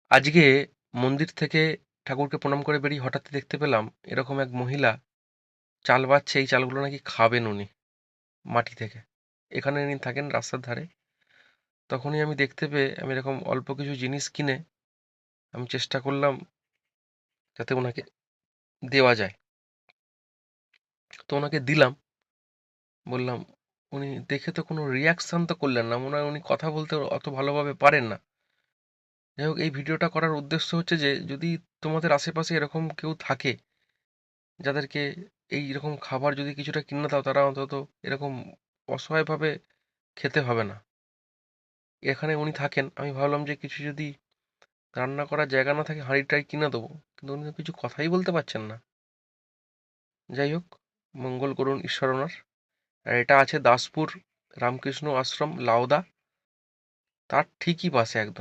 আজকে মন্দির থেকে ঠাকুরকে প্রণাম করে বেরিয়ে হঠাৎ দেখতে পেলাম এরকম এক মহিলা চাল বাচ্ছে। এই চালগুলো নাকি খাবেন উনি মাটি থেকে। এখানে ইনি থাকেন রাস্তার ধারে। তখনই আমি দেখতে পেয়ে আমি এরকম অল্প কিছু জিনিস কিনে আমি চেষ্টা করলাম যাতে ওনাকে দেওয়া যায়। তো ওনাকে দিলাম, বললাম। উনি দেখে তো কোনো রিয়াকশন তো করলেন না, মনে হয় উনি কথা বলতে অত ভালোভাবে পারেন না। যাই হোক, এই ভিডিওটা করার উদ্দেশ্য হচ্ছে যে যদি তোমাদের আশেপাশে এরকম কেউ থাকে যাদেরকে এই রকম খাবার যদি কিছুটা কিনে দাও, তারা অন্তত এরকম অসহায়ভাবে খেতে হবে না। এখানে উনি থাকেন, আমি ভাবলাম যে কিছু যদি রান্না করার জায়গা না থাকে হাঁড়ি-টাড়ি কিনে দেবো, কিন্তু উনি তো কিছু কথাই বলতে পারছেন না। যাই হোক, মঙ্গল করুন ঈশ্বর ওনার। আর এটা আছে দাসপুর রামকৃষ্ণ আশ্রম, লাউদা, তার ঠিকই পাশে একদম।